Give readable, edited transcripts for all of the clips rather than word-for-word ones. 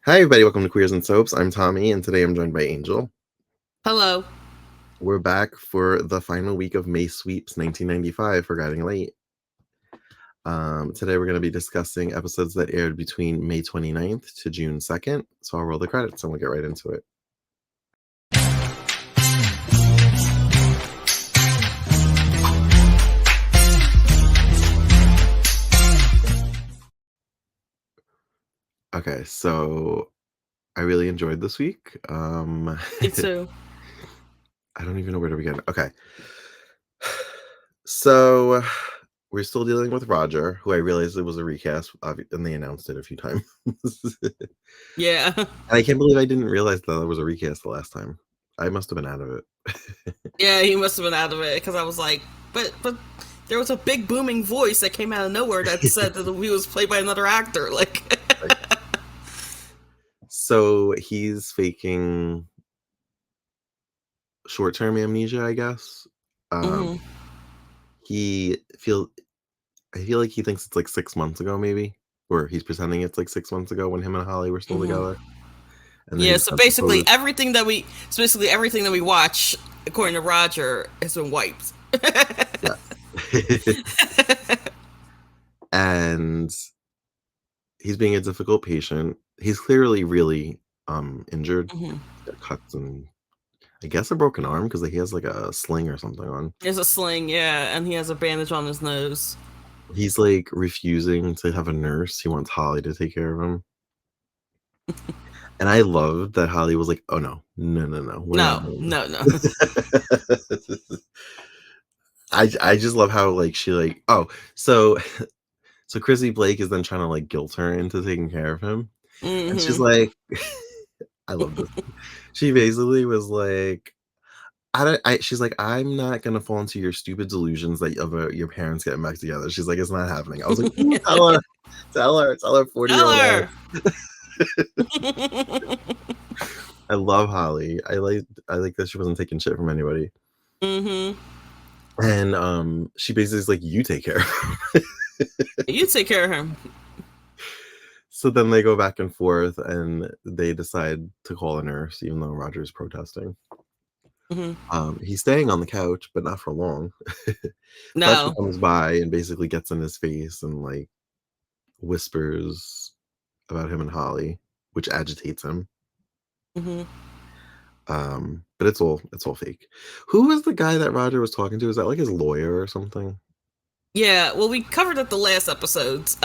Hi, everybody. Welcome to Queers and Soaps. I'm Tommy, and today I'm joined by Angel. Hello. We're back for the final week of May Sweeps 1995 for Guiding Late. Today we're going to be discussing episodes that aired between May 29th to June 2nd. So I'll roll the credits and we'll get right into it. Okay, so I really enjoyed this week. Me too. I don't even know where to begin. Okay. So we're still dealing with Roger, who I realized it was a recast, and they announced it a few times. Yeah. I can't believe I didn't realize that it was a recast the last time. I must have been out of it. Yeah, he must have been out of it because I was like, but there was a big booming voice that came out of nowhere that said that he was played by another actor. Like, So he's faking short-term amnesia, I guess. hmm He feel I feel like he thinks it's like 6 months ago, maybe, or he's pretending it's like 6 months ago when him and Holly were still hmm together, and then he yeah. just So got basically, proposed. everything that we watch, according to Roger, has been wiped. Yeah. And he's being a difficult patient. He's clearly really injured. hmm He's got cuts and I guess a broken arm because he has like a sling or something on. There's a sling, yeah, and he has a bandage on his nose. He's like refusing to have a nurse. He wants Holly to take care of him. And I loved that Holly was like, "Oh no, no, no, no, we're not No, doing no, no. this." I just love how like she like so so Chrissy Blake is then trying to like guilt her into taking care of him, and she's hmm like, I love this. She basically was like, I don't. She's like, I'm not gonna fall into your stupid delusions that of your parents getting back together. She's like, it's not happening. I was like, ooh, tell her, 40-year-old Tell ass. her. I love Holly. I like that she wasn't taking shit from anybody. hmm And she basically is like, you take care of him. You take care of him. So then they go back and forth and they decide to call a nurse, even though Roger's protesting. hmm He's staying on the couch, but not for long. Fletcher No. comes by and basically gets in his face and like whispers about him and Holly, which agitates him. hmm But it's all fake. Who was the guy that Roger was talking to? Is that like his lawyer or something? Yeah, well, we covered it the last episodes.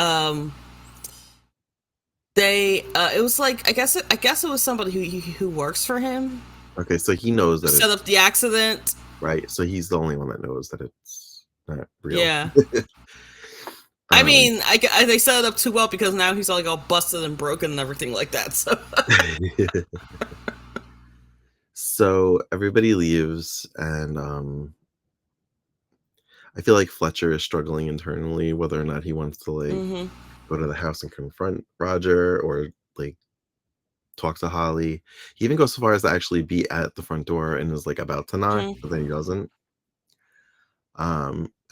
They, it was like I guess it was somebody who works for him Okay, so he knows who that set it's up the accident. right. So he's the only one that knows that it's not real. Yeah, I um, mean, they set it up too well because now he's all busted and broken and everything like that. So, so everybody leaves, and I feel like Fletcher is struggling internally whether or not he wants to like hmm go to the house and confront Roger or like talk to Holly. He even goes so far as to actually be at the front door and is like about to knock, hmm but then he doesn't.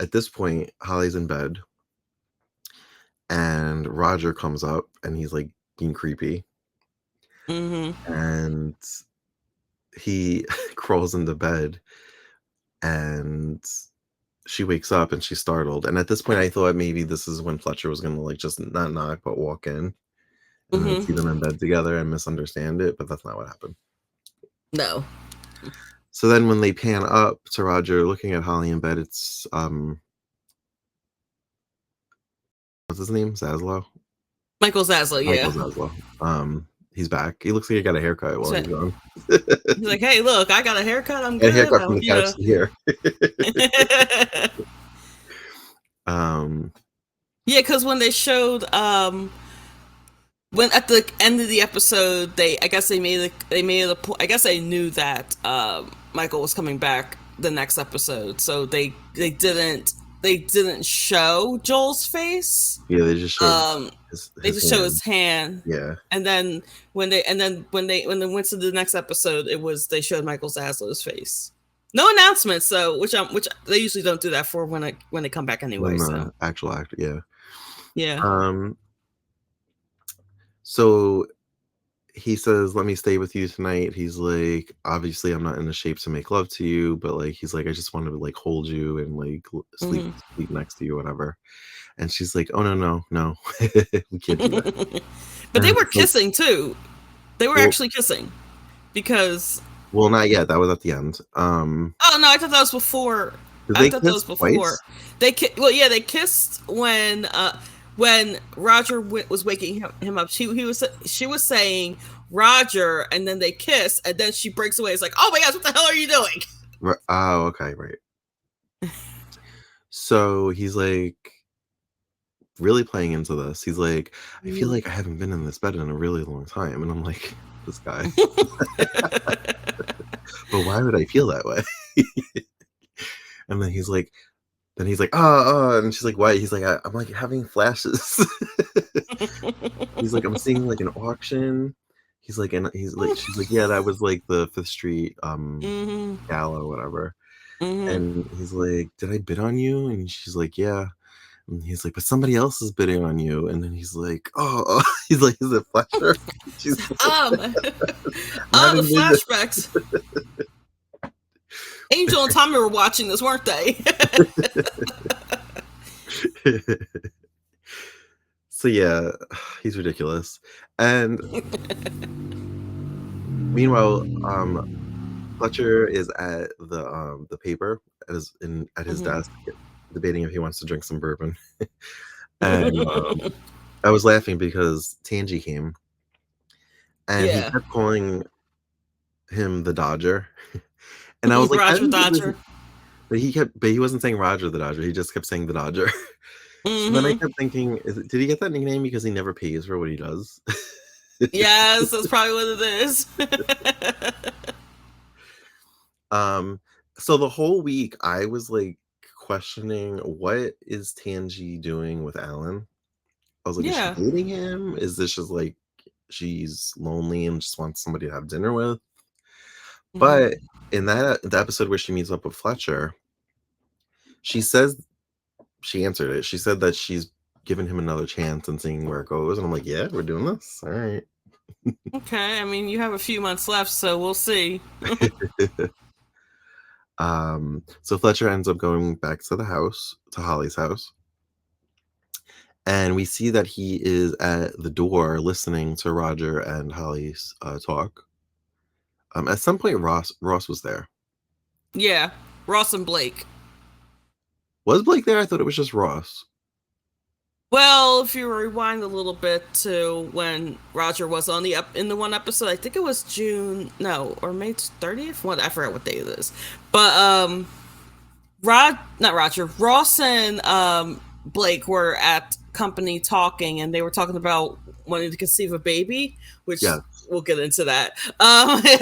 At this point, Holly's in bed and Roger comes up and he's like being creepy hmm and he crawls into bed and she wakes up and she's startled. And at this point, I thought maybe this is when Fletcher was going to like just not knock but walk in and then hmm see them in bed together and misunderstand it, but that's not what happened. no, So then when they pan up to Roger looking at Holly in bed, it's what's his name? Zaslow? Michael Zaslow. Michael Yeah, Zaslow. He's back. He looks like he got a haircut while he's gone. he's like, hey, look, I got a haircut. I'm Got a good. haircut from the couch to here. Yeah, um because when they showed when at the end of the episode, I guess they made it a point. I guess they knew that Michael was coming back the next episode, so they didn't show Joel's face. yeah, they just showed They his just show hand. his hand, Yeah. and then when they went to the next episode, they showed Michael Zaslow's face. No announcements, so which they usually don't do that for when they come back anyway. When So the actual actor, yeah. yeah. Um so he says, "Let me stay with you tonight." He's like, "Obviously, I'm not in the shape to make love to you, but, like," he's like, "I just wanted to, like, hold you and, like, sleep Hmm. sleep next to you, whatever." And she's like, "Oh, no, no, no. We can't do that." But they were So kissing too. They were well actually kissing because well, not yet, that was at the end. oh no, I thought that was before. Did I they thought that kiss was before. twice? Well, yeah, they kissed when Roger was waking him up. She was saying Roger, and then they kiss, and then she breaks away. It's like, oh my gosh, what the hell are you doing? Oh, okay, right. So he's, like, really playing into this. He's like, "I feel Mm. like I haven't been in this bed in a really long time," and I'm like, "This guy." But why would I feel that way? And then he's like, "Oh," and she's like, "Why?" He's like, I'm, like, having flashes." He's like, "I'm seeing, like, an auction." He's like she's like, "Yeah, that was, like, the Fifth Street, Hmm. gala, whatever." Hmm. And he's like, "Did I bid on you?" And she's like, "Yeah." And he's like, "But somebody else is bidding on you." And then he's like, "Oh," he's like, "Is it Fletcher?" She's like, Um, "I'm the having visions." flashbacks. Angel and Tommy were watching this, weren't they? So, yeah, he's ridiculous. And meanwhile, Fletcher is at the paper at his Hmm. desk, debating if he wants to drink some bourbon. And, I was laughing because Tangy came, and he Yeah, kept calling him the Dodger. And I was like, "How do Roger you get this?" Dodger. But he wasn't saying Roger the Dodger, he just kept saying the Dodger. So then I Hmm. kept thinking, did he get that nickname because he never pays for what he does? Yes, that's probably what it is. Um, so the whole week I was, like, questioning, what is Tangy doing with Alan? I was like, is she Yeah. dating him? Is this just, like, she's lonely and just wants somebody to have dinner with? Hmm. But in the episode where she meets up with Fletcher, she says she answered it. She said that she's giving him another chance and seeing where it goes, and I'm like, "Yeah, we're doing this? Alright." Okay, I mean, you have a few months left, so we'll see. So Fletcher ends up going back to the house, to Holly's house, and we see that he is at the door listening to Roger and Holly's, talk. At some point, Ross was there. Yeah, Ross and Blake. Was Blake there? I thought it was just Ross. Well, if you rewind a little bit to when Roger was on in the one episode, I think it was June, no, or May 30th. What, I forgot what day it is. But not Roger, Ross and Blake were at company talking, and they were talking about wanting to conceive a baby, which Yeah. we'll get into that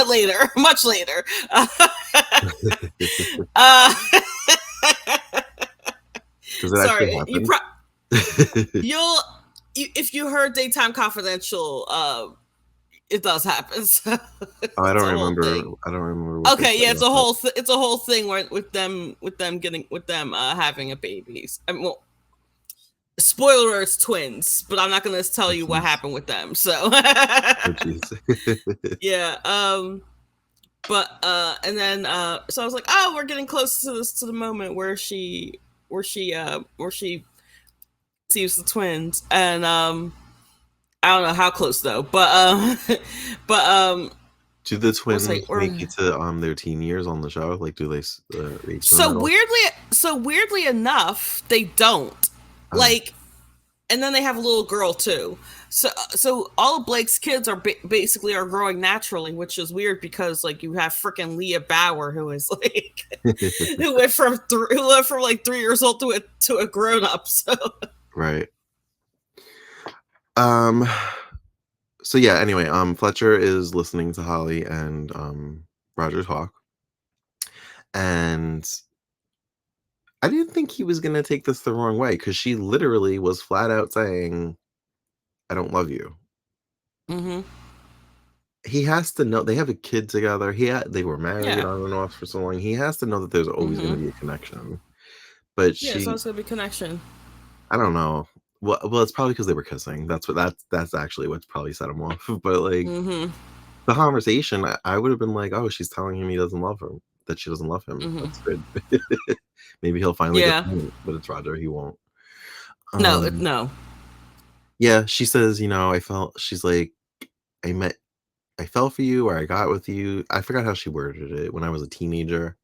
later, much later. Uh, Does it actually sorry, happen? you'll if you heard Daytime Confidential, it does happen. So Oh, it's a whole thing. I don't remember what they Okay, said yeah, about that. it's a whole thing where with them having a baby. I mean, well, spoiler, it's twins, but I'm not gonna tell Oh, you what jeez. happened with them. So Oh, jeez. yeah, but and then so I was like, oh, we're getting close to the moment where she sees the twins, and I don't know how close though, but but Do the what's like twins make or it to, their teen years on the show? Like, do they age them so at all? weirdly enough, they don't. Oh, Like, and then they have a little girl too. So all of Blake's kids are basically are growing naturally, which is weird because like you have freaking Leah Bauer who is like who went from like 3 years old to a grown up. So right. Um, so yeah, anyway, Fletcher is listening to Holly and, Roger talk, and I didn't think he was gonna take this the wrong way because she literally was flat out saying, "I don't love you." hmm, He has to know they have a kid together. They were married yeah, on and off for so long. He has to know that there's always hmm, gonna be a connection. But yeah, it's always gonna be connection. I don't know. well, it's probably because they were kissing. That's actually what's probably set him off. But, like, Mm-hmm. the conversation, I would have been like, "Oh, she's telling him he doesn't love her, that she doesn't love him. Mm-hmm. That's good." Maybe he'll finally get Yeah. the hint, but it's Roger, he won't. No, Um, no. yeah, she says, she's like, "I met I fell for you, or I got with you." I forgot how she worded it, "When I was a teenager."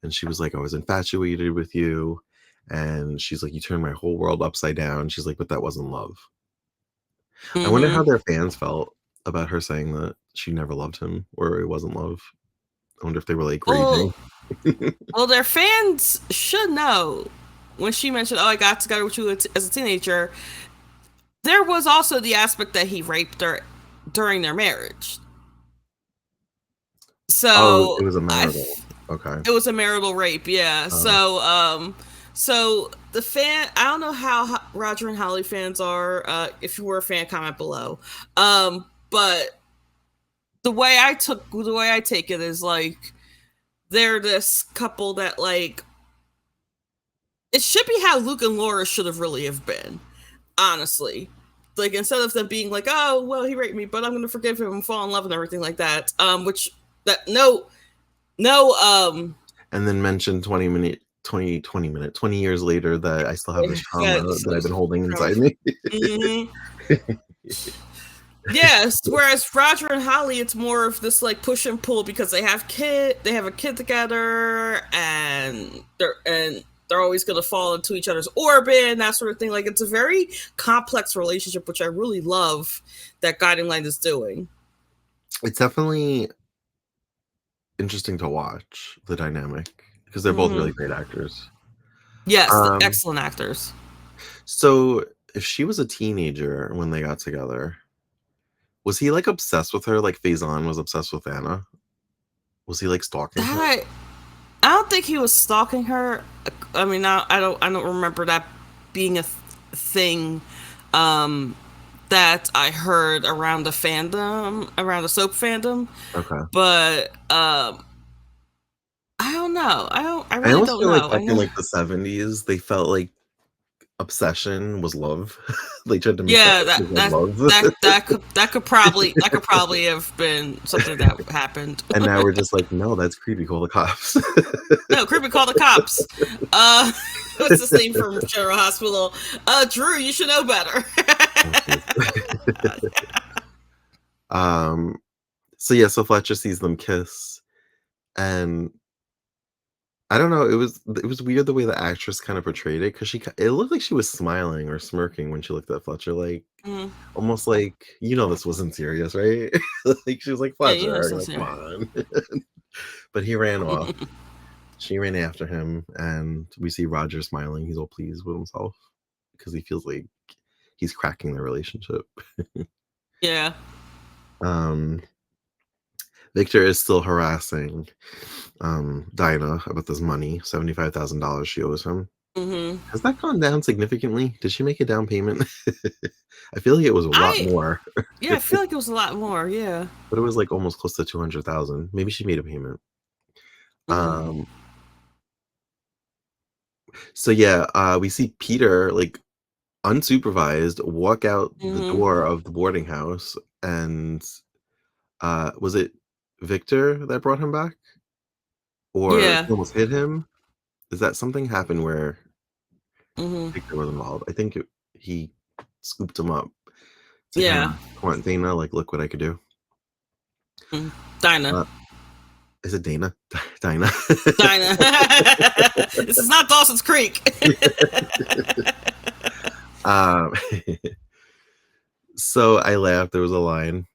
And she was like, "I was infatuated with you." And she's like, "You turned my whole world upside down." She's like, "But that wasn't love." I wonder how Mm-hmm. their fans felt about her saying that she never loved him or it wasn't love. I wonder if they were, like, raging. Well, well, their fans should know when she mentioned, "Oh, I got together with you as a teenager." There was also the aspect that he raped her during their marriage. Oh, it So was a I, marital. Okay. it was a marital rape, yeah. Uh, So the fan, I don't know how Roger and Holly fans are. If you were a fan, comment below. But the way I take it is like they're this couple that like it should be how Luke and Laura should have really have been, honestly. Like instead of them being like, oh well, he raped me, but I'm gonna forgive him and fall in love and everything like that. Which that no and then mention 20 years later that I still have this trauma that I've been holding inside me. Mhm. Yes, whereas Roger and Holly, it's more of this like push and pull because they have a kid together, and they're always gonna fall into each other's orbit and that sort of thing. Like it's a very complex relationship, which I really love that Guiding Light is doing. It's definitely interesting to watch the dynamic because they're both really Hmm. great actors. Yes, the Um, excellent actors. so if she was a teenager when they got together, was he, like, obsessed with her like Faison was obsessed with Anna? Was he, like, stalking her? That I don't think he was stalking her. I mean, I don't remember that being a thing. Um, that I heard around the fandom, around the soap fandom. Okay. But I don't know. I I really almost don't feel like know. I back in, know. like, the '70s, they felt like obsession was love. They tried to make that Yeah, look like love. that could probably have been something that happened. And now we're just like, "No, that's creepy, call the cops." No, creepy, call the cops. Uh, what's his name from General Hospital? Drew, you should know better. Oh, jeez. Um, so, yeah, so Fletcher sees them kiss, and I don't know, it was weird the way the actress kinda portrayed it, 'cause it looked like she was smiling or smirking when she looked at Fletcher, like, Mm, almost like, this wasn't serious, right?" Like, she was like, yeah, you know, "Fletcher," like, "Come sincere. on." But he ran off. She ran after him, and we see Roger smiling, he's all pleased with himself because he feels like he's cracking the relationship. Yeah. Um, Victor is still harassing, Dinah about this money, $75,000 she owes him. Hmm. Has that gone down significantly? Did she make a down payment? I feel like it was a lot I more, Yeah, I feel like it was a lot more. Yeah. but it was, like, almost close to 200,000. Maybe she made a payment. Mm, Um, so yeah, we see Peter, like, unsupervised, walk out the hmm. door of the boarding house, and, was it Victor that brought him back? Or Yeah. he almost hit him? Is that something happened where Hmm. Victor was involved? I think he scooped him up to Yeah. kinda taunt Dana, like, "Look what I could do." Mm. Dinah. Uh, is it Dana? Dinah. Dinah. This is not Dawson's Creek. Um, so I laughed, there was a line,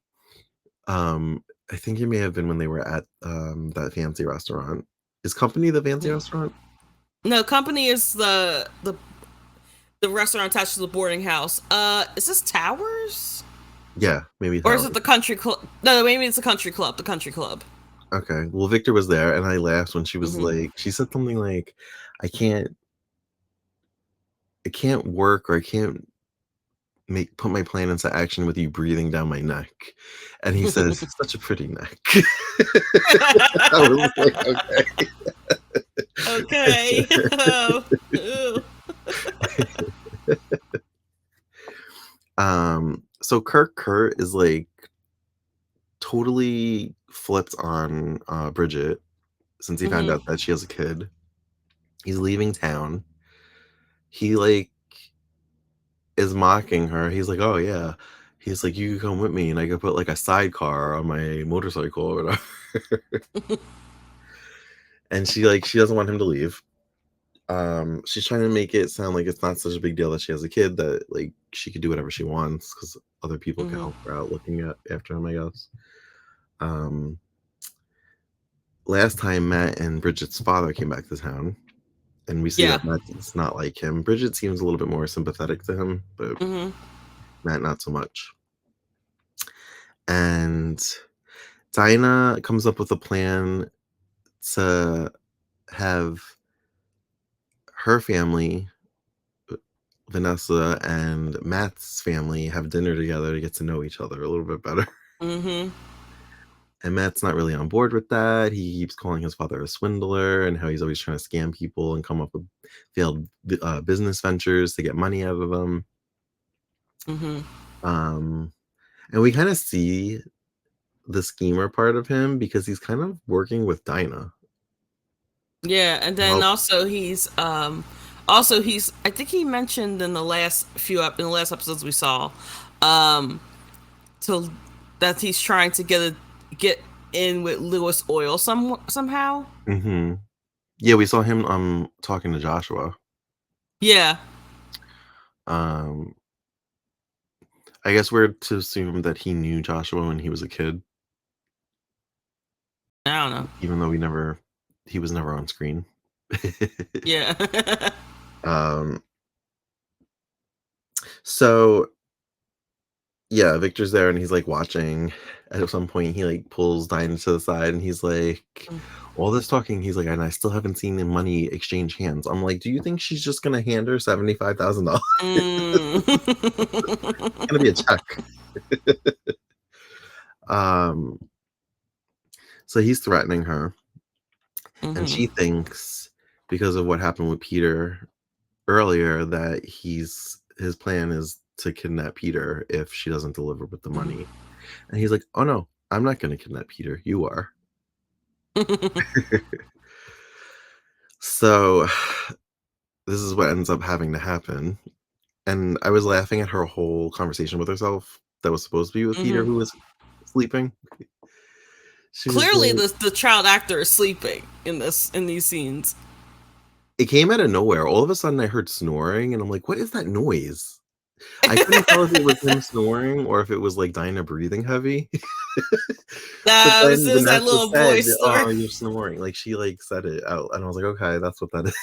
I think it may have been when they were at, that fancy restaurant. Is Company the fancy restaurant? No, Company is the restaurant attached to the boarding house. Is this Towers? Yeah, maybe Or is it Towers. the country club? No, maybe it's the country club. The country club. Okay, well, Victor was there, and I laughed when she was Hmm. like she said something like, "I can't I can't work, or I can't make put my plan into action with you breathing down my neck." And he says, "Such a pretty neck." I was like, "Okay." Okay. Oh, ew. So Kurt is like totally flipped on Bridget since he found Mm-hmm. out that she has a kid. He's leaving town. He like is mocking her. He's like, "Oh yeah." He's like, "You can come with me and I could put like a sidecar on my motorcycle or whatever." And she doesn't want him to leave. She's trying to make it sound like it's not such a big deal that she has a kid, that like she could do whatever she wants because other people can Mm-hmm. help her out looking at after him, I guess. Um, Last time Matt and Bridget's father came back to town, and we see Yeah. that Matt's not like him. Bridget seems a little bit more sympathetic to him, but Mm-hmm. Matt not so much. And Dinah comes up with a plan to have her family, Vanessa and Matt's family, have dinner together to get to know each other a little bit better. Mm-hmm. And Matt's not really on board with that. He keeps calling his father a swindler and how he's always trying to scam people and come up with failed business ventures to get money out of them. Mm-hmm. Um, and we kind of see the schemer part of him because he's kind of working with Dinah Yeah, and to then help. also he's I think he mentioned in the last in the last episodes we saw, um to that he's trying to get in with Lewis Oil somehow. Hmm. Yeah, we saw him talking to Joshua. Yeah, Um, I guess we're to assume that he knew Joshua when he was a kid, I don't know. even though he was never on screen. Yeah. um, so yeah, Victor's there and he's like watching. At some point, he like pulls Dinah to the side and he's like, all this talking, he's like, and I still haven't seen the money exchange hands. I'm like, do you think she's just gonna hand her $75,000? Mm. Gonna be a check. um, so he's threatening her, and Hmm. she thinks because of what happened with Peter earlier that his plan is to kidnap Peter if she doesn't deliver with the money. And he's like, "Oh no, I'm not going to kidnap Peter. You are." So this is what ends up having to happen. And I was laughing at her whole conversation with herself that was supposed to be with Peter, Hmm. who was sleeping. She was Clearly, like, the child actor is sleeping in these scenes. it came out of nowhere. All of a sudden, I heard snoring, and I'm like, "What is that noise?" I couldn't tell if it was him snoring or if it was like Dinah breathing heavy. But That then was that Vanessa little said, voice "Oh, there. you're snoring." Like she like said it out, and I was like, "Okay, that's what that is."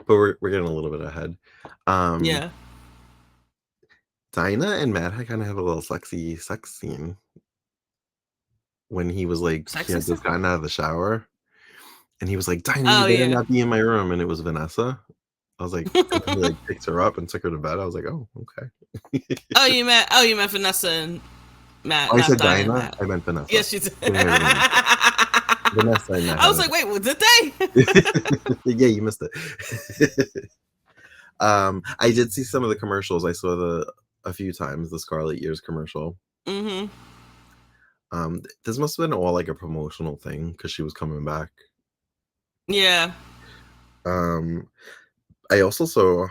But we're getting a little bit ahead. Um, Yeah, Dinah and Matt kind of have a little sexy sex scene when he was like he had sexist. just gotten out of the shower, and he was like, "Dinah, you Oh better yeah. not be in my room," and it was Vanessa. I was like, and then he like picked her up and took her to bed. I was like, "Oh, okay." Oh, you meant Vanessa and Matt, Oh, I not said Dinah and Dinah. Matt. I meant Vanessa. Yes, you did. Getting everything mixed up. Vanessa and Matt I had was like, wait, what did it. they? Yeah, you missed it. I did see some of the commercials. I saw the a few times the Scarlet Years commercial. Hmm. This must have been all like a promotional thing because she was coming back. Yeah. Um, I also saw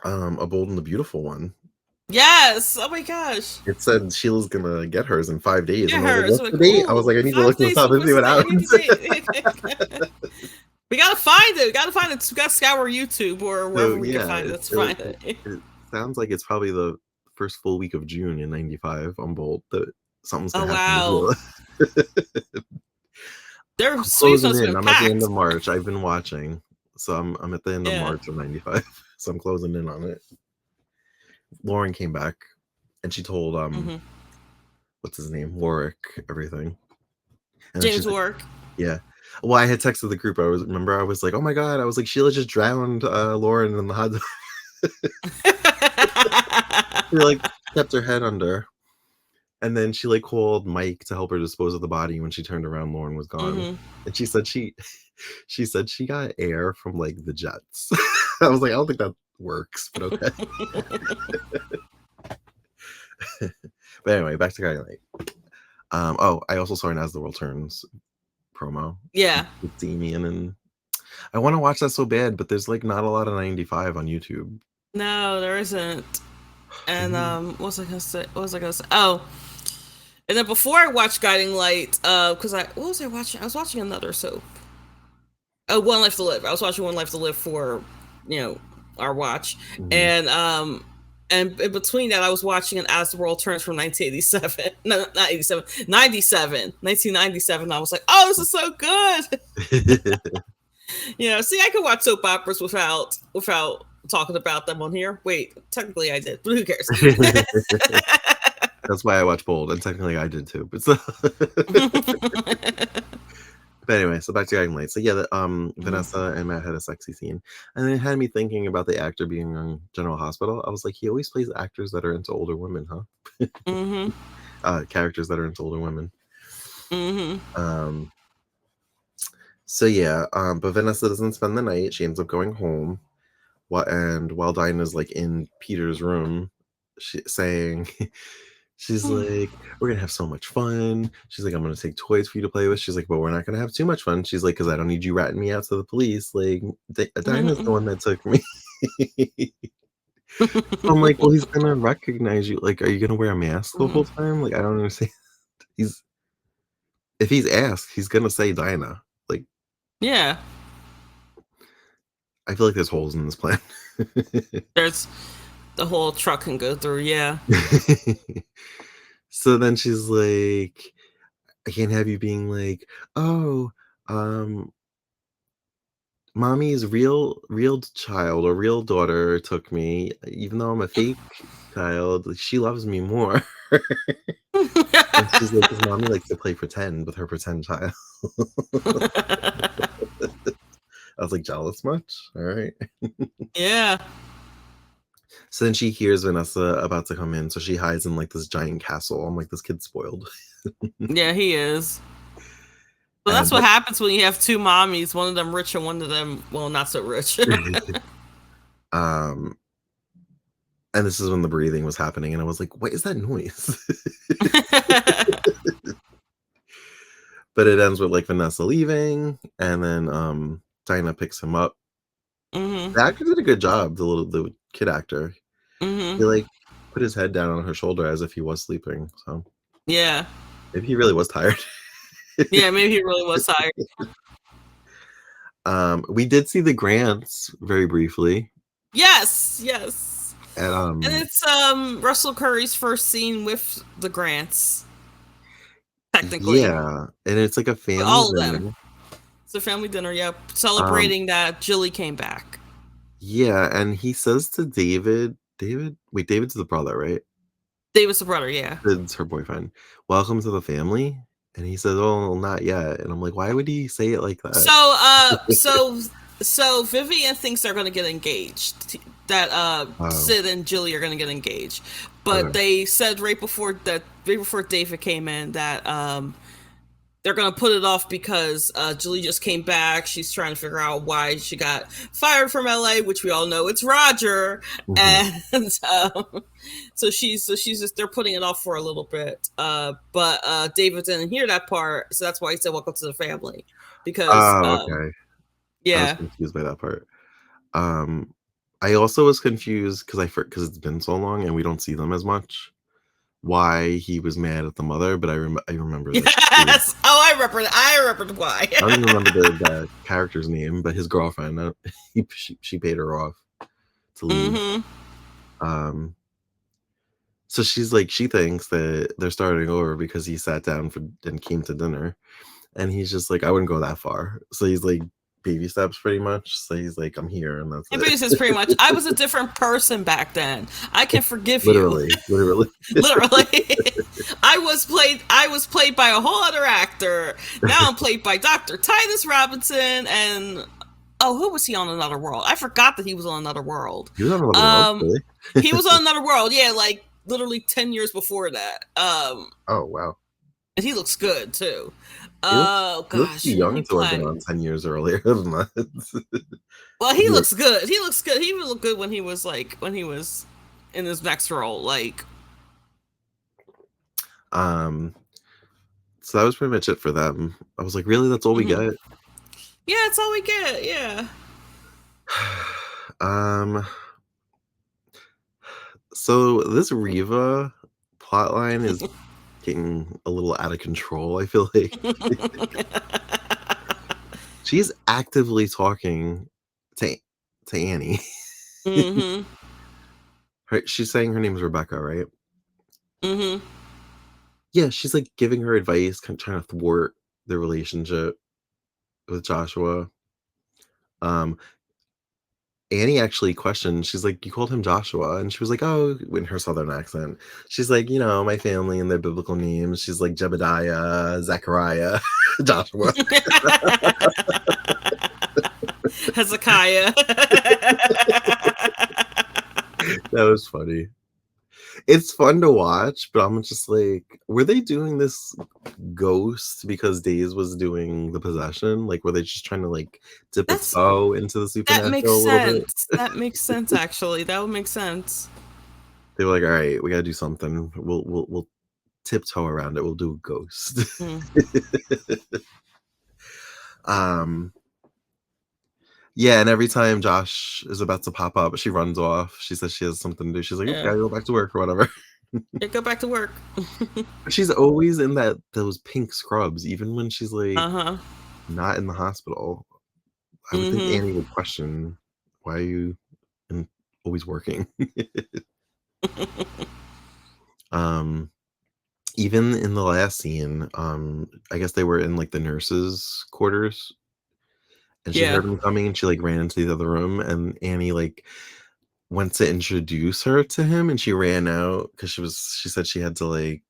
a Bold and the Beautiful one. Yes. Oh my gosh. It said Sheila's gonna get hers in 5 days, Get and I was like, her. So "What's the like, date?" I was ooh, like, "I need to look this 5 days. up So and see what's the what date? happens." We gotta find it. We gotta find it. We gotta scour YouTube or So wherever we can yeah, find it. Let's find it. it sounds like it's probably the first full week of June in '95 on Bolt that something's Oh gonna happen to wow. Sheila. Their I'm suites closing must have in. been I'm at the end packed. of March. I've been watching, so I'm at the end of Yeah. March of '95. So I'm closing in on it. Lauren came back, and she told Hmm. what's his name, Warwick, everything, and then James she's like, Work. "Yeah." Well, I had texted the group. I was like, "Oh my god!" I was like, "Sheila just drowned Lauren in the hot tub." She like kept her head under. And then she like called Mike to help her dispose of the body. When she turned around, Lauren was gone. Mm-hmm. And she said she said she got air from like the jets. I was like, I don't think that works, but okay. But anyway, back to Guiding Light. Oh, I also saw an As the World Turns promo Yeah. with Damien, and I want to watch that so bad, but there's like not a lot of 95 on YouTube. No, there isn't. And what was I gonna say? What was I gonna say? Oh, and then before I watched Guiding Light, because what was I watching? I was watching another soap. Oh, One Life to Live. I was watching One Life to Live for, our watch, Mhm. and in between that, I was watching an As the World Turns from 1987. No, not 87. 97. 1997. I was like, oh, this is so good. See, I could watch soap operas without talking about them on here. Wait, technically I did, but who cares? That's why I watch Bold, and technically I did too. But so but anyway, so back to Guiding Light. So yeah, Vanessa and Matt had a sexy scene, and it had me thinking about the actor being on General Hospital. I was like, he always plays actors that are into older women, huh? Mm-hmm. Characters that are into older women. Mm-hmm. So yeah, but Vanessa doesn't spend the night. She ends up going home. While Dinah's like in Peter's room, saying, she's like, we're gonna have so much fun. She's like, I'm gonna take toys for you to play with. She's like, but we're not gonna have too much fun. She's like, because I don't need you ratting me out to the police. Like, Dinah's the one that took me. So I'm like, well, he's gonna recognize you. Like, are you gonna wear a mask the whole time? Like, I don't understand. He's If he's asked, he's gonna say Dinah. Like, Yeah. I feel like there's holes in this plan. There's the whole truck can go through, yeah. So then she's like, I can't have you being like, oh, mommy's real child or real daughter took me, even though I'm a fake child. Like, she loves me more. And she's like, because mommy likes to play pretend with her pretend child. I was like, jealous much? All right. Yeah. So then she hears Vanessa about to come in, so she hides in like this giant castle. I'm like, this kid's spoiled. Yeah, he is. But that's And what happens when you have two mommies, one of them rich and one of them, well, not so rich. um and this is when the breathing was happening, and I was like, what is that noise? But it ends with like Vanessa leaving, and then Dinah picks him up. Mm-hmm. The actor did a good job, the kid actor. Mm-hmm. He like put his head down on her shoulder as if he was sleeping. So Yeah. maybe he really was tired. Yeah, maybe he really was tired. We did see the Grants very briefly. Yes, yes. And And it's Russell Curry's first scene with the Grants. Technically. yeah, and it's like a family All of dinner. them. It's a family dinner, yep. Um, Celebrating that Jilly came back. yeah, and he says to David's the brother, right? David's the brother, yeah. It's her boyfriend. Welcome to the family. And he says, oh, not yet. And I'm like, why would he say it like that? So Vivian thinks they're gonna get engaged. That Sid and Jilly are gonna get engaged. But they said right before David came in that they're gonna put it off because Julie just came back. She's trying to figure out why she got fired from LA, which we all know it's Roger. Mm-hmm. And so they're putting it off for a little bit. But David didn't hear that part, so that's why he said welcome to the family. Because okay. Yeah. I was confused by that part. I also was confused because it's been so long and we don't see them as much. Why he was mad at the mother, but I remember that. Yes. I remember why. I don't even remember the character's name, but his girlfriend. She paid her off to leave. Mm-hmm. So she's like, she thinks that they're starting over because he sat down and came to dinner, and he's just like, I wouldn't go that far. So he's like, baby steps pretty much. So he's like, I'm here, and that's it. Baby steps pretty much. I was a different person back then. I can forgive literally. Literally. I was played by a whole other actor. Now I'm played by Dr. Titus Robinson, and who was he on Another World? I forgot that he was on Another World. He was on Another World, really? He was on Another World, yeah, like literally 10 years before that. Oh, wow. And he looks good too. He looks Oh he looks too gosh, who did he young to have been play? on 10 years earlier than that. Well, he Maybe like looks good. He looks good. He would look good when he was in his next role. Like, um, so that was pretty much it for them. I was like, "Really? That's all we mhm. get?" Yeah, it's all we get. Yeah. Um, so this Riva plotline is getting a little out of control, I feel like. She's actively talking to Annie. Mhm. She's saying her name's Rebecca, right? Mhm. Yeah, she's, like, giving her advice, trying to thwart the relationship with Joshua. Um, Annie actually questioned, she's like, "You called him Joshua?" And she was like, "Oh," in her southern accent. She's like, "You know, my family and their biblical names." She's like, "Jebediah, Zechariah, Joshua." Hezekiah. That was funny. It's fun to watch, but I'm just like, were they doing this Ghost because Days was doing the possession? Like, were they just trying to, like, dip a That's toe into the that makes supernatural a little bit? sense. That makes sense. Actually, that would make sense. They were like, "Alright, we gotta do something. We'll tiptoe around it. We'll do a ghost." Mm. Um, yeah, and every time Josh is about to pop up, she runs off. She says she has something to do. She's like, "Oop, Yeah. gotta go back to work," or whatever. Yeah. Go back to work. But she's always in those pink scrubs, even when she's, like, Uh-huh. not in the hospital. I would think Mhm. Annie would question, "Why are you in always working?" Um, even in the last scene, I guess they were in, like, the nurses' quarters, and she Yeah. heard him coming, and she, like, ran into the other room, and Annie, like, went to introduce her to him, and she ran out because she said she had to, like,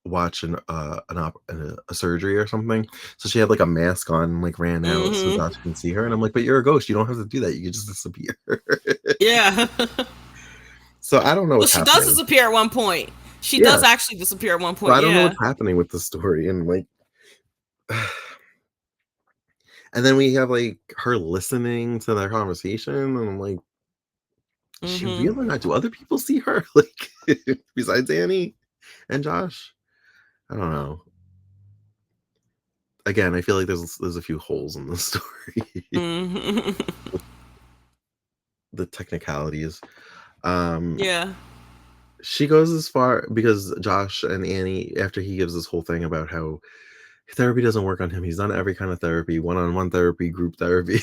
watch a surgery or something, so she had, like, a mask on and, like, ran out so Mhm. Josh can see her, and I'm like, "But you're a ghost, you don't have to do that, you can just disappear." Yeah. So, I don't know Well, what's she does happening. disappear at one point. She Yeah, does actually disappear at one so point. I don't know Yeah. what's happening with the story, and, like and then we have, like, her listening to their conversation, and I'm like, "Is she Mhm. really not? Do other people see her?" Like, besides Annie and Josh? I don't know. Again, I feel like there's a few holes in the story. Mhm. The technicalities. Um, Yeah. she goes as far because Josh and Annie, after he gives this whole thing about how therapy doesn't work on him, he's done every kind of therapy, one-on-one therapy, group therapy.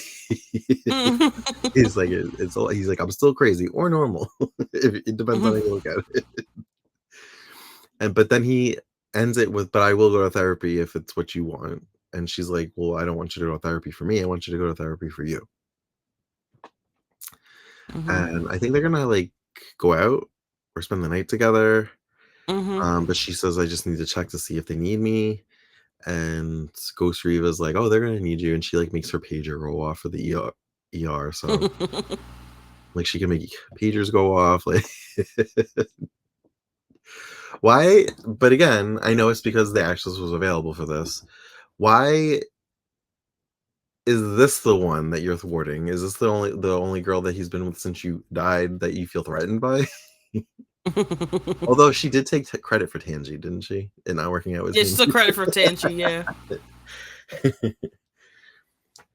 Mhm. He's like, it's all, he's like, I'm still crazy or normal. It depends on how you look at it. And but then he ends it with, but I will go to therapy if it's what you want. And she's like, well, I don't want you to go to therapy for me. I want you to go to therapy for you. Mhm. And I think they're gonna like go out or spend the night together. Mhm. But she says, I just need to check to see if they need me. And Ghost Reva's like, oh, they're gonna need you. And she like makes her pager go off for the ER. So like she can make pagers go off. Like why? But again, I know it's because the actress was available for this. Why is this the one that you're thwarting? Is this the only girl that he's been with since you died that you feel threatened by? Although she did take credit for Tangy, didn't she? And not working out with Yeah, she took Tangy. credit for Tangy. Yeah.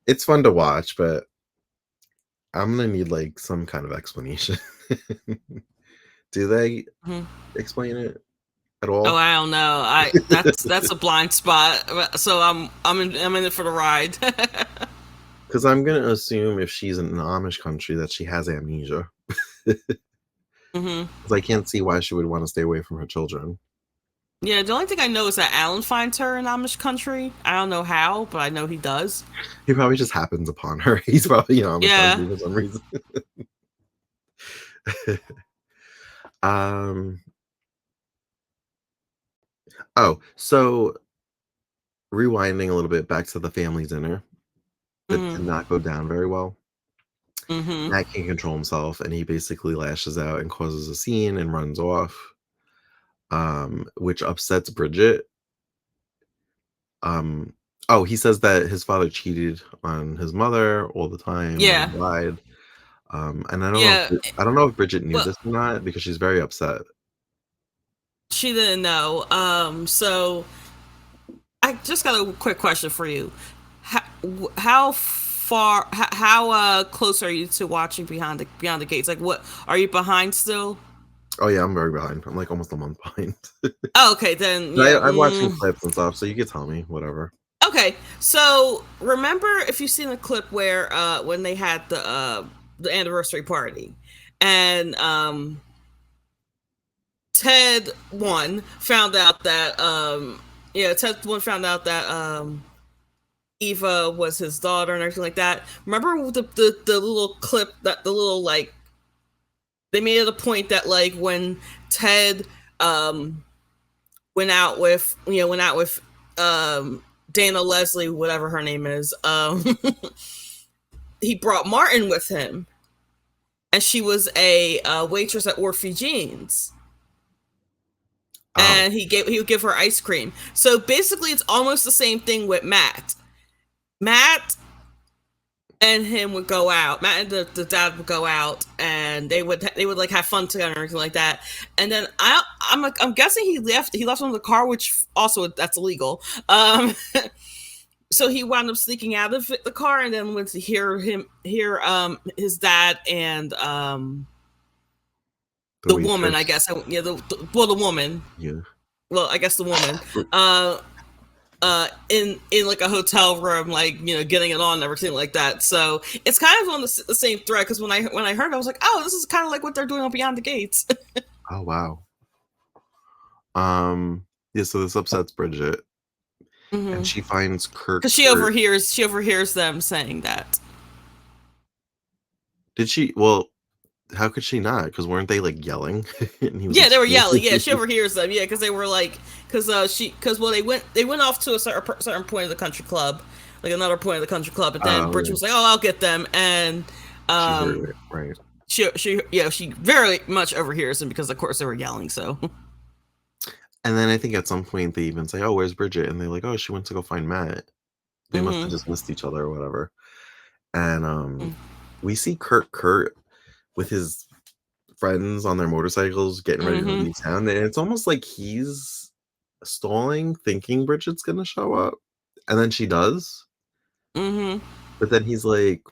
It's fun to watch, but I'm gonna need like some kind of explanation. Do they Mhm. explain it at Oh, all? I don't know. I that's a blind spot. So I'm in it for the ride. Because I'm gonna assume if she's in an Amish country that she has amnesia. Because Mhm. I can't see why she would want to stay away from her children. Yeah, the only thing I know is that Alan finds her in Amish country. I don't know how, but I know he does. He probably just happens upon her. He's probably in Amish Yeah. country for some reason. um. Oh, so rewinding a little bit back to the family dinner that did Mhm. not go down very well. Mm-hmm. Matt can't control himself, and he basically lashes out and causes a scene and runs off, which upsets Bridget. Um, oh, he says that his father cheated on his mother all the time and Yeah. then lied. And Yeah. I don't know if Bridget knew Well, this or not because she's very upset. she didn't know. So I just got a quick question for you. How, how far? How close are you to watching Beyond the Gates? Like, what are you behind still? Oh yeah, I'm very behind. I'm like almost a month behind. Oh, okay, then But yeah. I'm watching clips and stuff, so you can tell me whatever. Okay, so remember if you've seen a clip where when they had the anniversary party, and Ted one found out that Ted one found out that Eva was his daughter and everything like that. Remember the little clip that the little like they made it a point that like when Ted um went out with Dana Leslie, whatever her name is, he brought Martin with him, and she was a waitress at Orphe Jeans, Oh, and he would give her ice cream. So basically, it's almost the same thing with Matt. Matt and him would go out. Matt and the dad would go out, and they would like have fun together and everything like that. And then I'm guessing he left him in the car, which also that's illegal. So he wound up sneaking out of the car, and then went to hear his dad and the the woman, I waitress. guess. Yeah, well, the woman. Yeah. Well, I guess the woman. In like a hotel room, like getting it on and everything like that. So it's kind of on the same thread because when I heard, I was like, oh, this is kind of like what they're doing on Beyond the Gates. Oh wow. Um. Yeah. So this upsets Bridget, and Mm-hmm. she finds Because Kurt. she overhears them saying that. Did she? Well, how could she not? Because weren't they like yelling? And he was Yeah, like, they were yelling. screaming. Yeah, she overhears them. Yeah, because they were like, because well, they went off to a certain point of the country club, like another point of the country club, and then Oh Bridget yeah. was like, "Oh, I'll get them," and She heard um, it, right? she very much overhears them because of course they were yelling. So, And then I think at some point they even say, "Oh, where's Bridget?" And they're like, "Oh, she went to go find Matt." They must have mm-hmm, just missed each other or whatever. And we see Kurt with his friends on their motorcycles getting ready to mm-hmm, leave town, and it's almost like he's stalling, thinking Bridget's gonna show up, and then she does. mm-hmm. But then he's like,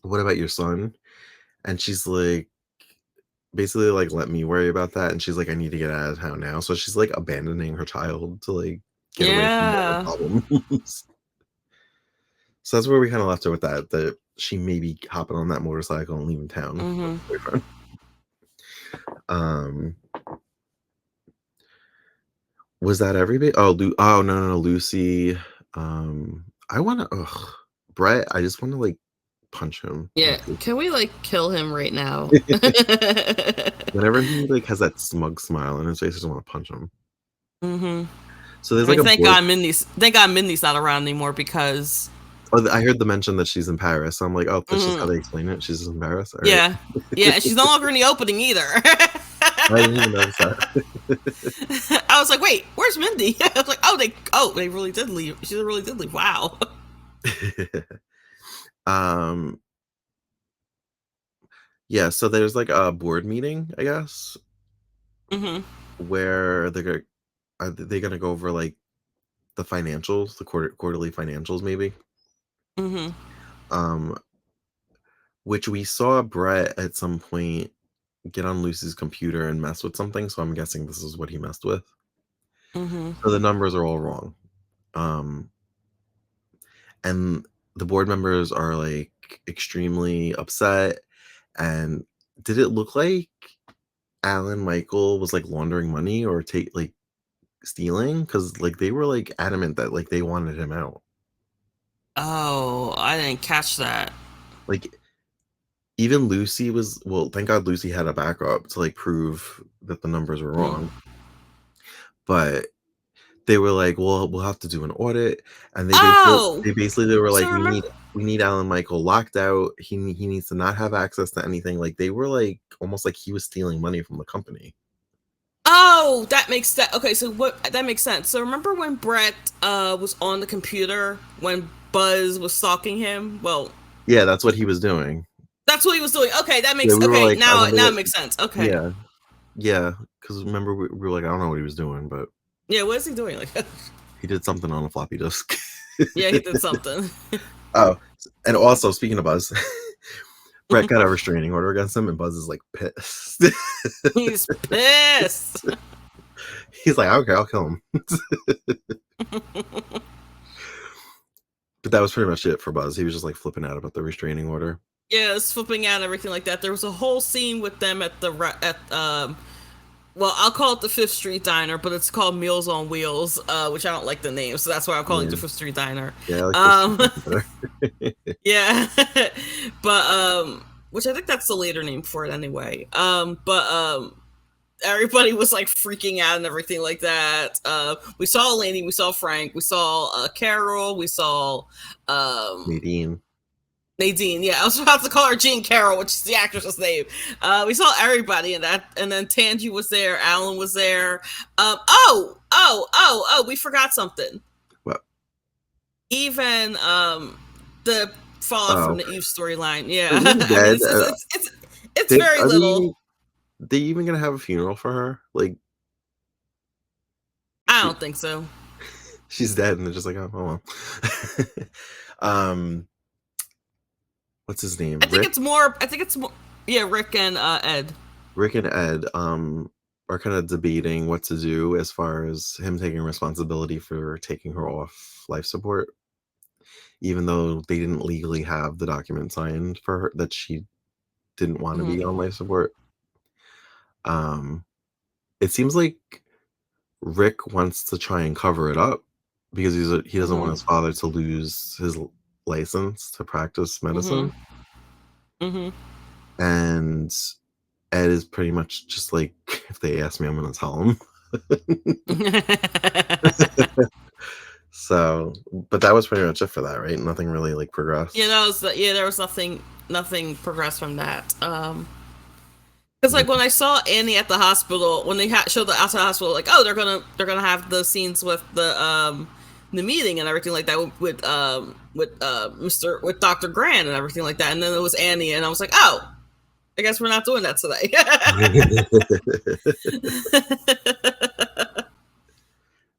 "What about your son?" And she's like, basically like, "Let me worry about that." And she's like, "I need to get out of town now." So she's like abandoning her child to like get away from all her Yeah. problems. So that's where we kind of left her with that she may be hopping on that motorcycle and leaving town with Mm-hmm. her boyfriend. Um, was that everybody? Oh, oh no, Lucy. I want to. Ugh, Brett. I just want to like punch him in the Yeah. face. Can we like kill him right now? Whenever he like has that smug smile on his face, I just want to punch him. Mm-hmm. So there's I mean, like a board. Thank God Mindy's not around anymore because, Oh, I heard the mention that she's in Paris. So I'm like, oh, that's just how mm, they explain it. She's in Paris. All right. yeah, yeah, and she's no longer in the opening either. I didn't even notice that. I was like, wait, where's Mindy? I was like, they really did leave. She really did leave. Wow. um, yeah. So there's like a board meeting, I guess, Mm-hmm. where are they gonna go over like the financials, the quarterly financials, maybe. Mm-hmm. Um, which we saw Brett at some point get on Lucy's computer and mess with something. So I'm guessing this is what he messed with. Mm-hmm. So the numbers are all wrong. Um, and the board members are like extremely upset. And did it look like Alan Michael was like laundering money or take like stealing? Because like they were like adamant that like they wanted him out. Oh, I didn't catch that. Like even Lucy was, well, thank God Lucy had a backup to like prove that the numbers were Mm. wrong. But they were like, "Well, we'll have to do an audit," and Oh, they were so like, remember? we need Alan Michael locked out. He needs to not have access to anything." Like, they were like almost like he was stealing money from the company. Oh, that makes that okay. So what that makes sense. So remember when Brett was on the computer when Buzz was stalking him? Well, Yeah, that's what he was doing. that's what he was doing. Okay, that Yeah, makes we were okay. like, I wonder Now what. it makes sense. Okay, Yeah, yeah, because remember we were like, I don't know what he was doing, but yeah. What is he doing? Like, he did something on a floppy disk. yeah, he did something. Oh, and also speaking of Buzz, Brett got a restraining order against him, and Buzz is like pissed. He's pissed. He's like, okay, I'll kill him. But that was pretty much it for Buzz. He was just like flipping out about the restraining order. Yeah, it's flipping out and everything like that. There was a whole scene with them at the well, I'll call it the Fifth Street Diner, but it's called Meals on Wheels, which I don't like the name, so that's why I'm calling it Yeah, the Fifth Street Diner. yeah, I like this Um, better. yeah, but which I think that's the later name for it anyway. But everybody was like freaking out and everything like that. We saw Lainey, we saw Frank, we saw Carol, we saw um Nadine. Nadine, yeah, I was about to call her Jean Carroll, which is the actress's name. We saw everybody in that, and then Tangy was there, Alan was there. We forgot something. What? Even the fallout from Oh, the Eve storyline. is Yeah, Eve I mean, dead? it's very Are little. they even gonna have a funeral for her? Like, I she don't think so. she's dead, and they're just like, oh well. um, what's his name? I think it's more. I think it's more. Yeah, Rick and Ed. Rick and Ed are kind of debating what to do as far as him taking responsibility for taking her off life support, even though they didn't legally have the document signed for her that she didn't want to Hmm. be on life support. Um, it seems like Rick wants to try and cover it up because he doesn't want Hmm. his father to lose his license to practice Hmm. medicine, Hmm. and Ed is pretty much just like, if they ask me, I'm gonna tell them. So, but that was pretty much it for that, right? Nothing really like Yeah, progressed. that was there was nothing progressed from that. Because like when I saw Annie at the hospital, when they showed the outside hospital, like oh they're gonna have the scenes with the meeting and everything like that with Mr. with Dr. Grant and everything like that, and then it was Annie, and I was like oh I guess we're not doing that today.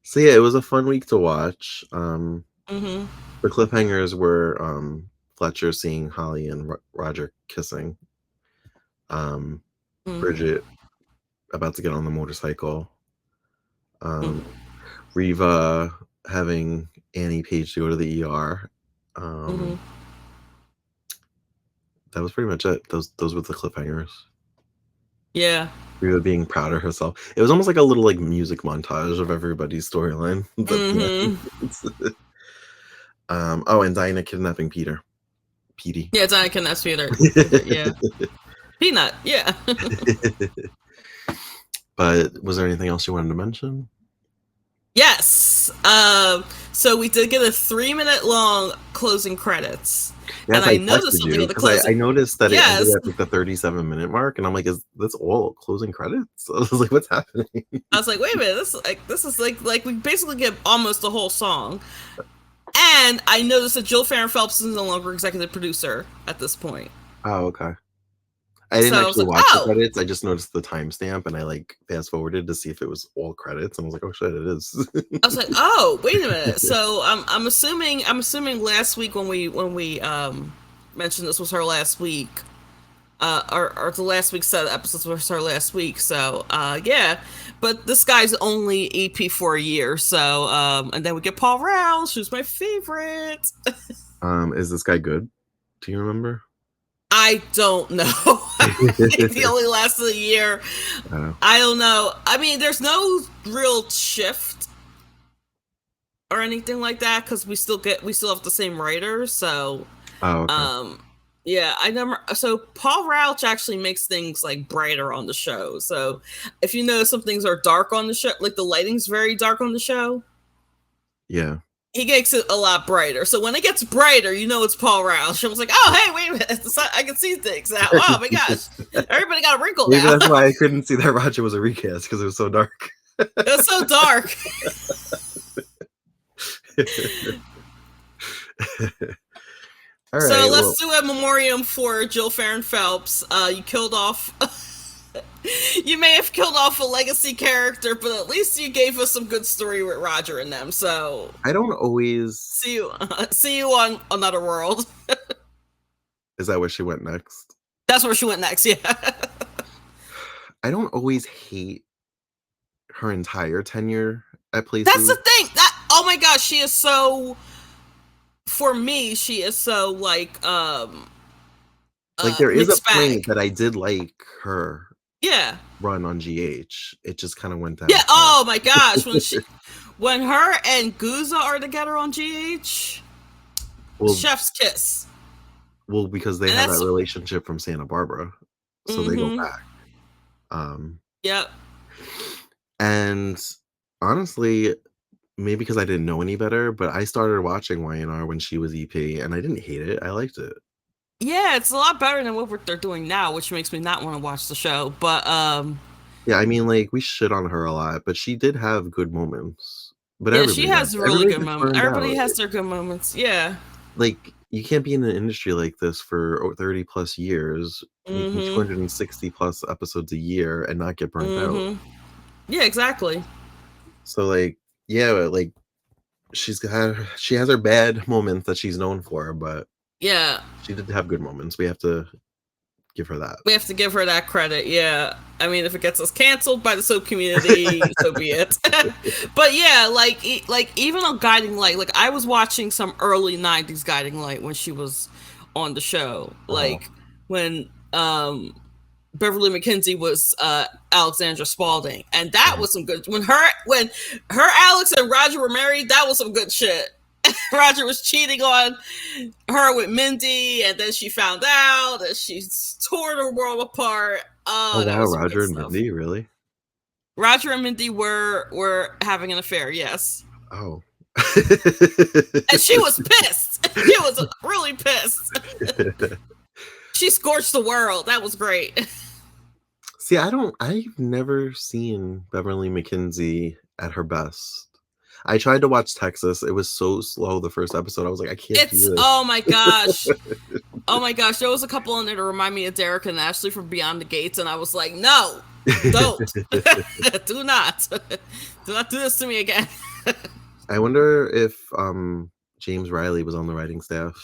So yeah, it was a fun week to watch. Hmm. The cliffhangers were Fletcher seeing Holly and Roger kissing, um, Bridget about to get on the motorcycle, um, Riva having Annie Page to go to the ER. Hmm. That was pretty much it. Those were the cliffhangers. Yeah. Riva being proud of herself. It was almost like a little like music montage of everybody's storyline. But Hmm. yeah. Oh, and Dinah kidnapping Peter. Petey. Yeah, Diana can that's Peter. Yeah. Peanut. Yeah. But was there anything else you wanted to mention? Yes. So we did get a 3 minute long closing credits, and Yes, I I noticed texted something you in the because I closing. noticed that it ended Yes, at like the 37-minute mark, and I'm like, is this all closing credits? I was like, what's happening? I was like, wait a minute, this is like we basically get almost the whole song. And I noticed that Jill Farron Phelps is no longer executive producer at this point. Oh, okay. I didn't So I was actually like, watch the oh, credits. I just noticed the timestamp, and I like fast forwarded to see if it was all credits, and I was like, oh shit, it is. I was like, oh, wait a minute. So I'm assuming last week when we mentioned this was her last week, or the last week's set of episodes was her last week. So yeah, but this guy's only EP for a year. So and then we get Paul Rouse, who's my favorite. Is this guy good? Do you remember? I don't know. I think he only lasted a year. Oh, I don't know. I mean, there's no real shift or anything like that because we still have the same writer. So okay. um yeah, I never so Paul Rauch actually makes things like brighter on the show. So if you know some things are dark on the show, like the lighting's very dark on the show. Yeah. He makes it a lot brighter. So when it gets brighter, you know it's Paul Rouse. She was like, "Oh, hey, wait a minute! I can see things now. Oh my gosh, everybody got a wrinkle Maybe now." that's why I couldn't see that Roger was a recast, because it was so dark. It was so dark. All So right, well, let's do a memoriam for Jill Farron Phelps. You killed off. You may have killed off a legacy character, but at least you gave us some good story with Roger and them. So I don't always. see you on another world. Is that where she went next? That's where she went next. Yeah, I don't always hate her entire tenure at that's the places. thing. That oh my gosh, she is so. For me, she is so like Like, there is a mixed bag. point that I did like her Yeah, run on GH. It just kind of went yeah. downhill. Oh my gosh, when her and Guza are together on GH, Well, Chef's kiss, because they and have that that's relationship from Santa Barbara, so they go mm-hmm. back. Um, Yep. and honestly, maybe because I didn't know any better, but I started watching YNR when she was EP, and I didn't hate it. I liked it. Yeah, it's a lot better than what they're doing now, which makes me not want to watch the show. But Yeah, I mean, like, we shit on her a lot, but she did have good moments. But yeah, she everybody does. has really Everybody good gets moments. burned Everybody out. has their good moments. Yeah. Like, you can't be in an industry like this for 30 plus years, making Mm-hmm. 260 plus episodes a year and not get burnt out. Mm-hmm. Yeah, exactly. So, like, yeah, like, she has her bad moments that she's known for, but Yeah. she did have good moments. We have to give her that. We have to give her that credit. Yeah. I mean, if it gets us canceled by the soap community, so be it. But yeah, like even on Guiding Light, like I was watching some early '90s Guiding Light when she was on the show, Uh-huh. like when Beverly McKenzie was Alexandra Spalding, and that Uh-huh. was some good. When her Alex and Roger were married, that was some good shit. Roger was cheating on her with Mindy, and then she found out, and she tore the world apart. Oh Oh, that wow, was some good Roger and stuff. Mindy, really? Roger and Mindy were having an affair, yes, Oh. and she was pissed. She was really pissed. She scorched the world. That was great. See, I've never seen Beverly McKenzie at her best. I tried to watch Texas. It was so slow the first episode. I was like, I can't It's do oh this. my gosh. Oh my gosh, there was a couple in there to remind me of Derek and Ashley from Beyond the Gates, and I was like, no, don't. Do not. Do not do this to me again. I wonder if James Riley was on the writing staff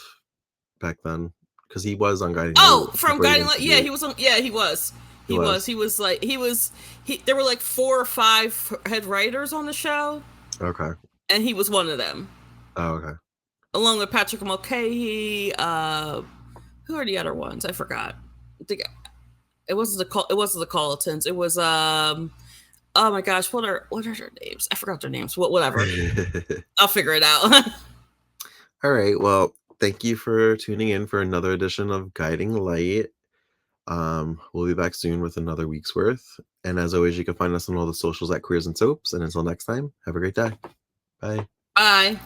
back then, because he was on Guiding Light Oh, from before he Guiding went Light. to Yeah, GH. he was on. Yeah, he was. He was. There were like 4 or 5 head writers on the show, Okay. and he was one of them, Oh, okay. along with Patrick Mulcahy. Who are the other ones? I forgot. I think it wasn't the Colletons. It was Oh my gosh, what are their names? I forgot their names. Whatever. I'll figure it out. All right. Well, thank you for tuning in for another edition of Guiding Light. We'll be back soon with another week's worth. And as always, you can find us on all the socials at Queers and Soaps. And until next time, have a great day. Bye. Bye.